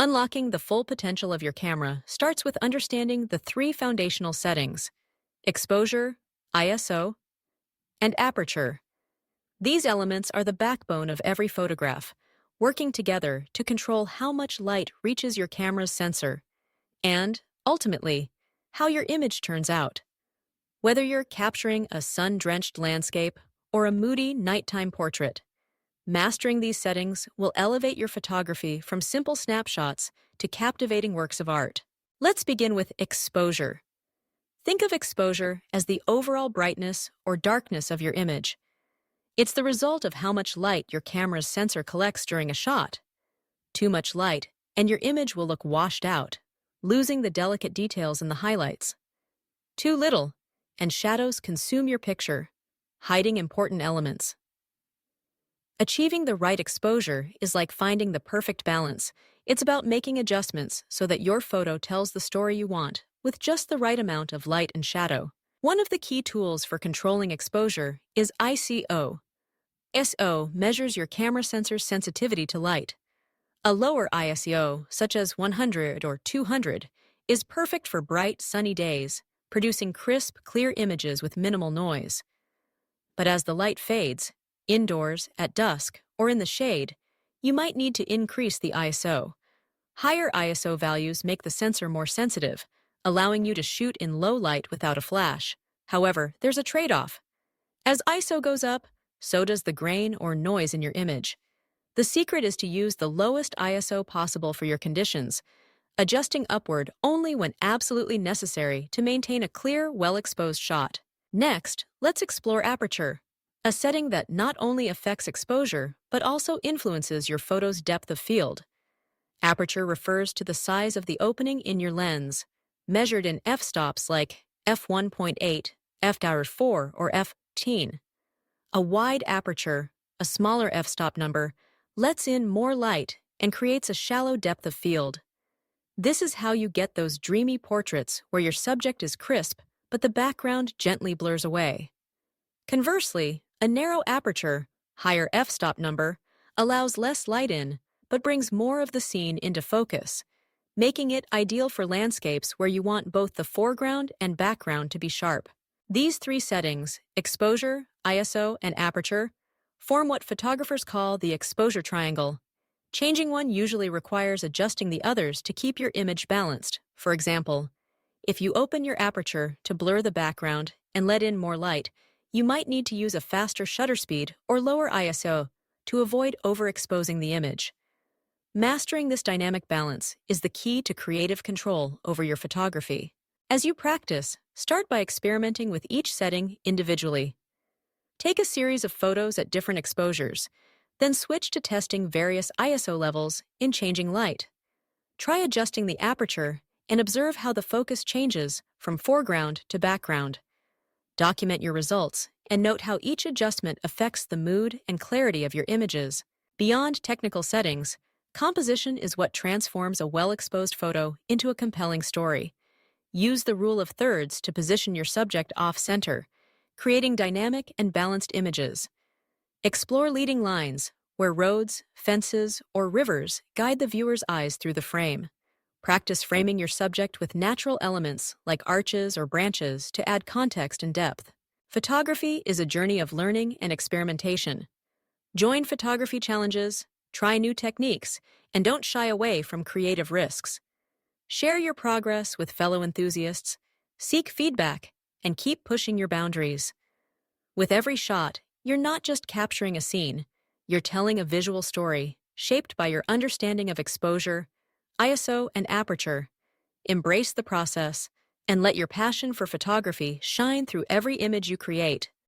Unlocking the full potential of your camera starts with understanding the three foundational settings: exposure, ISO, and aperture. These elements are the backbone of every photograph, working together to control how much light reaches your camera's sensor and, ultimately, how your image turns out. Whether you're capturing a sun-drenched landscape or a moody nighttime portrait, mastering these settings will elevate your photography from simple snapshots to captivating works of art. Let's begin with exposure. Think of exposure as the overall brightness or darkness of your image. It's the result of how much light your camera's sensor collects during a shot. Too much light, and your image will look washed out, losing the delicate details in the highlights. Too little, and shadows consume your picture, hiding important elements. Achieving the right exposure is like finding the perfect balance. It's about making adjustments so that your photo tells the story you want, with just the right amount of light and shadow. One of the key tools for controlling exposure is ISO. ISO measures your camera sensor's sensitivity to light. A lower ISO, such as 100 or 200, is perfect for bright, sunny days, producing crisp, clear images with minimal noise. But as the light fades, indoors, at dusk, or in the shade, you might need to increase the ISO. Higher ISO values make the sensor more sensitive, allowing you to shoot in low light without a flash. However, there's a trade-off. As ISO goes up, so does the grain or noise in your image. The secret is to use the lowest ISO possible for your conditions, adjusting upward only when absolutely necessary to maintain a clear, well-exposed shot. Next, let's explore aperture, a setting that not only affects exposure, but also influences your photo's depth of field. Aperture refers to the size of the opening in your lens, measured in f-stops like f1.8, f4, or f15. A wide aperture, a smaller f-stop number, lets in more light and creates a shallow depth of field. This is how you get those dreamy portraits where your subject is crisp, but the background gently blurs away. Conversely, a narrow aperture, higher f-stop number, allows less light in, but brings more of the scene into focus, making it ideal for landscapes where you want both the foreground and background to be sharp. These three settings, exposure, ISO, and aperture, form what photographers call the exposure triangle. Changing one usually requires adjusting the others to keep your image balanced. For example, if you open your aperture to blur the background and let in more light, you might need to use a faster shutter speed or lower ISO to avoid overexposing the image. Mastering this dynamic balance is the key to creative control over your photography. As you practice, start by experimenting with each setting individually. Take a series of photos at different exposures, then switch to testing various ISO levels in changing light. Try adjusting the aperture and observe how the focus changes from foreground to background. Document your results and note how each adjustment affects the mood and clarity of your images. Beyond technical settings, composition is what transforms a well-exposed photo into a compelling story. Use the rule of thirds to position your subject off-center, creating dynamic and balanced images. Explore leading lines, where roads, fences, or rivers guide the viewer's eyes through the frame. Practice framing your subject with natural elements like arches or branches to add context and depth. Photography is a journey of learning and experimentation. Join photography challenges, try new techniques, and don't shy away from creative risks. Share your progress with fellow enthusiasts, seek feedback, and keep pushing your boundaries. With every shot, you're not just capturing a scene, you're telling a visual story shaped by your understanding of exposure, ISO, and aperture. Embrace the process and let your passion for photography shine through every image you create.